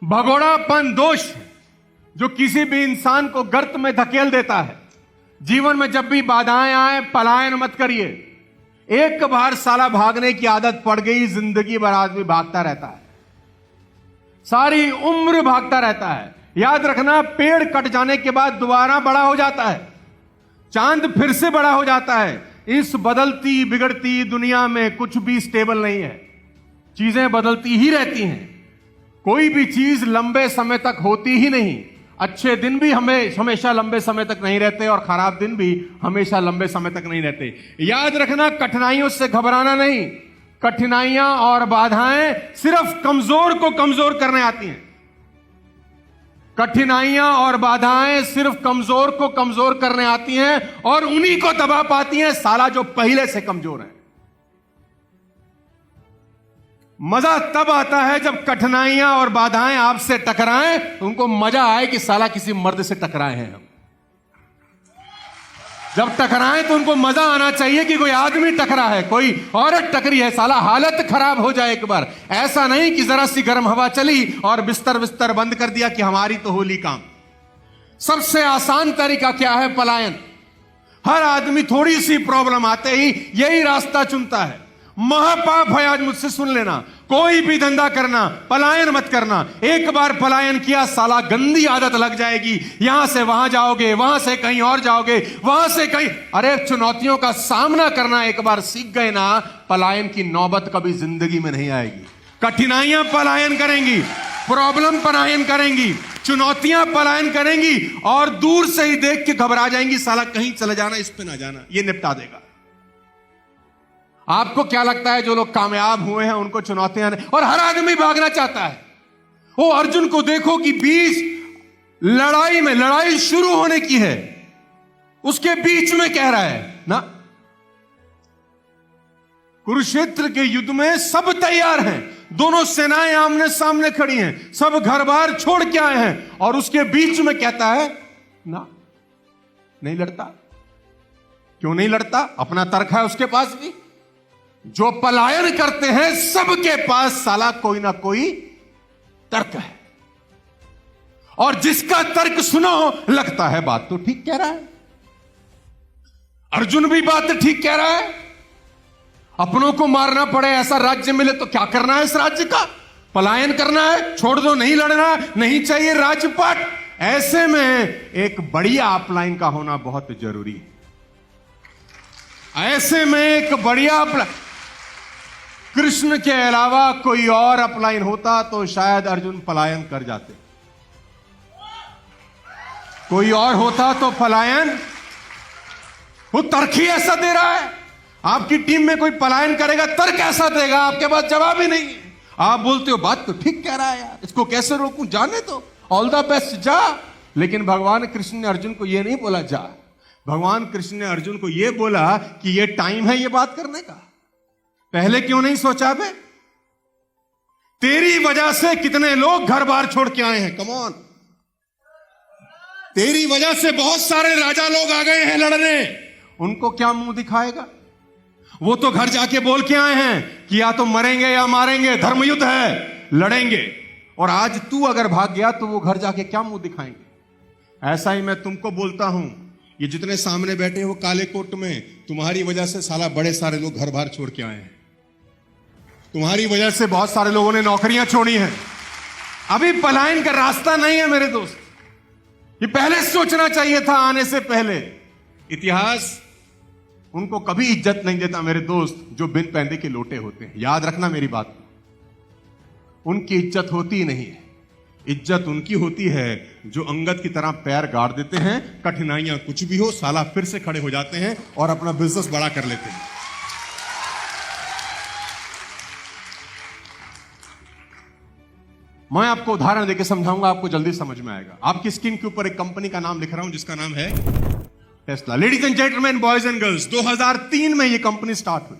भगोड़ापन दोष है जो किसी भी इंसान को गर्त में धकेल देता है। जीवन में जब भी बाधाएं आए, पलायन मत करिए। एक बार साला भागने की आदत पड़ गई, जिंदगी भर आदमी भागता रहता है, सारी उम्र भागता रहता है। याद रखना, पेड़ कट जाने के बाद दोबारा बड़ा हो जाता है, चांद फिर से बड़ा हो जाता है। इस बदलती बिगड़ती दुनिया में कुछ भी स्टेबल नहीं है, चीजें बदलती ही रहती हैं। कोई भी चीज लंबे समय तक होती ही नहीं। अच्छे दिन भी हमेशा लंबे समय तक नहीं रहते और खराब दिन भी हमेशा लंबे समय तक नहीं रहते। याद रखना, कठिनाइयों से घबराना नहीं। कठिनाइयां और बाधाएं सिर्फ कमजोर को कमजोर करने आती हैं। कठिनाइयां और बाधाएं सिर्फ कमजोर को कमजोर करने आती हैं और उन्हीं को दबा पाती हैं साला जो पहले से कमजोर है। मजा तब आता है जब कठिनाइयां और बाधाएं आपसे टकराएं, तो उनको मजा आए कि साला किसी मर्द से टकराए हैं हम। जब टकराएं तो उनको मजा आना चाहिए कि कोई आदमी टकरा है, कोई औरत टकरी है। साला हालत खराब हो जाए एक बार। ऐसा नहीं कि जरा सी गर्म हवा चली और बिस्तर बंद कर दिया कि हमारी तो होली काम। सबसे आसान तरीका क्या है? पलायन। हर आदमी थोड़ी सी प्रॉब्लम आते ही यही रास्ता चुनता है। महापाप है, आज मुझसे सुन लेना। कोई भी धंधा करना, पलायन मत करना। एक बार पलायन किया, साला गंदी आदत लग जाएगी। यहां से वहां जाओगे, वहां से कहीं और जाओगे, वहां से कहीं। अरे चुनौतियों का सामना करना एक बार सीख गए ना, पलायन की नौबत कभी जिंदगी में नहीं आएगी। कठिनाइयां पलायन करेंगी, प्रॉब्लम पलायन करेंगी, चुनौतियां पलायन करेंगी और दूर से ही देख के घबरा जाएंगी, साला कहीं चले जाना, इस पे ना जाना, ये निपटा देगा। आपको क्या लगता है जो लोग कामयाब हुए हैं उनको चुनौतियां नहीं? और हर आदमी भागना चाहता है। वो अर्जुन को देखो कि बीच लड़ाई में, लड़ाई शुरू होने की है, उसके बीच में कह रहा है ना, कुरुक्षेत्र के युद्ध में सब तैयार हैं, दोनों सेनाएं आमने सामने खड़ी हैं, सब घर बार छोड़ के आए हैं, और उसके बीच में कहता है ना, नहीं लड़ता। क्यों नहीं लड़ता? अपना तर्क है उसके पास भी। जो पलायन करते हैं सबके पास साला कोई ना कोई तर्क है, और जिसका तर्क सुनो लगता है बात तो ठीक कह रहा है। अर्जुन भी बात ठीक कह रहा है। अपनों को मारना पड़े, ऐसा राज्य मिले तो क्या करना है इस राज्य का? पलायन करना है, छोड़ दो, नहीं लड़ना, नहीं चाहिए राजपाट। ऐसे में एक बढ़िया अपलाइन का होना बहुत जरूरी है। ऐसे में एक बढ़िया कृष्ण के अलावा कोई और अपलाइन होता तो शायद अर्जुन पलायन कर जाते। कोई और होता तो पलायन, वो तर्क ही ऐसा दे रहा है। आपकी टीम में कोई पलायन करेगा, तर्क ऐसा देगा, आपके पास जवाब ही नहीं है। आप बोलते हो बात तो ठीक कह रहा है यार, इसको कैसे रोकूं, जाने तो, ऑल द बेस्ट, जा। लेकिन भगवान कृष्ण ने अर्जुन को यह नहीं बोला जा। भगवान कृष्ण ने अर्जुन को यह बोला कि यह टाइम है ये बात करने का। पहले क्यों नहीं सोचा बे? तेरी वजह से कितने लोग घर बार छोड़ के आए हैं। कम ऑन, तेरी वजह से बहुत सारे राजा लोग आ गए हैं लड़ने। उनको क्या मुंह दिखाएगा? वो तो घर जाके बोल के आए हैं कि या तो मरेंगे या मारेंगे, धर्मयुद्ध है, लड़ेंगे। और आज तू अगर भाग गया तो वो घर जाके क्या मुंह दिखाएंगे? ऐसा ही मैं तुमको बोलता हूं, ये जितने सामने बैठे हो काले कोट में, तुम्हारी वजह से साला बड़े सारे लोग घर बार छोड़ के आए हैं। तुम्हारी वजह से बहुत सारे लोगों ने नौकरियां छोड़ी हैं। अभी पलायन का रास्ता नहीं है मेरे दोस्त, ये पहले सोचना चाहिए था, आने से पहले। इतिहास उनको कभी इज्जत नहीं देता मेरे दोस्त जो बिन पैंदे के लोटे होते हैं। याद रखना मेरी बात, उनकी इज्जत होती नहीं है। इज्जत उनकी होती है जो अंगद की तरह पैर गाड़ देते हैं, कठिनाइयां कुछ भी हो साला फिर से खड़े हो जाते हैं और अपना बिजनेस बड़ा कर लेते हैं। मैं आपको उदाहरण देकर समझाऊंगा, आपको जल्दी समझ में आएगा। आपकी स्क्रीन के ऊपर एक कंपनी का नाम लिख रहा हूं जिसका नाम है Tesla. Ladies and gentleman, boys and girls, 2003 में यह कंपनी स्टार्ट हुई।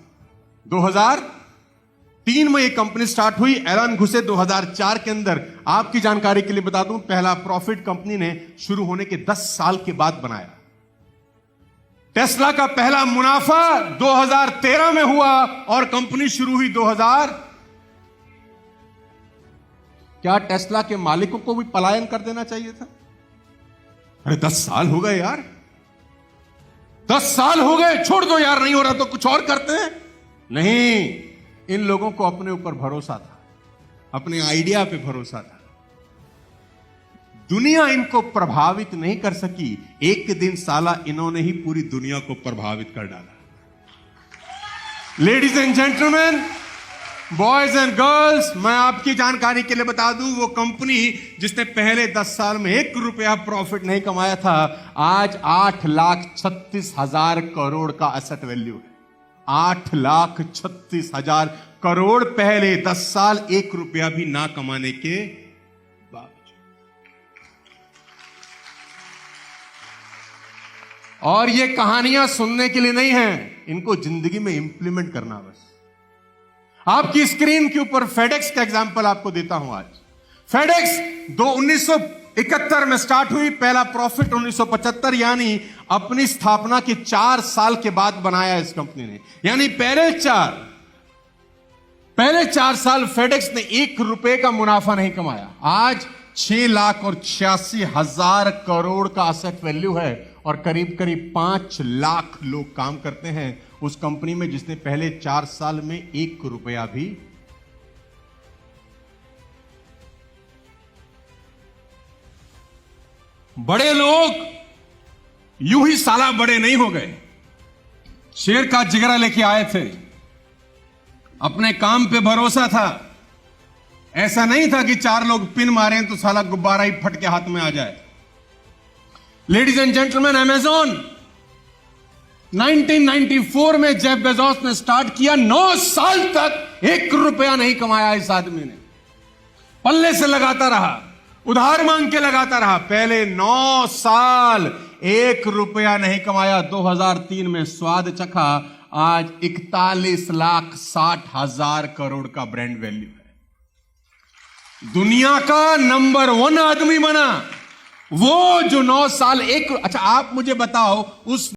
2003 में यह कंपनी स्टार्ट हुई। एलन घुसे 2004 के अंदर। आपकी जानकारी के लिए बता दूं, पहला प्रॉफिट कंपनी ने शुरू होने के 10 साल के बाद बनाया। टेस्ला का पहला मुनाफा 2013 में हुआ और कंपनी शुरू हुई 2000। क्या टेस्ला के मालिकों को भी पलायन कर देना चाहिए था? अरे 10 साल हो गए यार, 10 साल हो गए, छोड़ दो यार, नहीं हो रहा तो कुछ और करते हैं। नहीं, इन लोगों को अपने ऊपर भरोसा था, अपने आइडिया पे भरोसा था। दुनिया इनको प्रभावित नहीं कर सकी, एक दिन साला इन्होंने ही पूरी दुनिया को प्रभावित कर डाला। Ladies and gentleman, boys and girls, मैं आपकी जानकारी के लिए बता दूं, वो कंपनी जिसने पहले 10 साल में 1 रुपया प्रॉफिट नहीं कमाया था, आज 8,36,000 करोड़ का एसेट वैल्यू है। 8,36,000 करोड़ पहले 10 साल 1 रुपया भी ना कमाने के बावजूद। और ये कहानियां सुनने के लिए नहीं है, इनको जिंदगी में इंप्लीमेंट करना। बस आपकी स्क्रीन के ऊपर फेडेक्स का एग्जांपल आपको देता हूं। आज फेडेक्स 1971 में स्टार्ट हुई, पहला प्रॉफिट 1975 यानी अपनी स्थापना के 4 साल के बाद बनाया इस कंपनी ने। यानी पहले 4 साल फेडेक्स ने 1 रुपए का मुनाफा नहीं कमाया। आज 6,86,000 करोड़ का एसेट वैल्यू है और करीब करीब 5 लाख लोग काम करते हैं उस कंपनी में, जिसने पहले 4 साल में 1 रुपया भी। बड़े लोग यूं ही साला बड़े नहीं हो गए, शेर का जिगरा लेके आए थे, अपने काम पे भरोसा था। ऐसा नहीं था कि 4 लोग पिन मारे तो साला गुब्बारा ही फट के हाथ में आ जाए। लेडीज एंड जेंटलमैन, अमेज़न 1994 में जेफ बेजोस ने स्टार्ट किया, 9 साल तक 1 रुपया नहीं कमाया इस आदमी ने। पल्ले से लगाता रहा, उधार मांग के लगाता रहा, पहले 9 साल 1 रुपया नहीं कमाया। 2003 में स्वाद चखा, आज 41,60,000 करोड़ का ब्रांड वैल्यू है। दुनिया का नंबर 1 आदमी बना वो जो 9 साल 1। अच्छा, आप मुझे बताओ, उस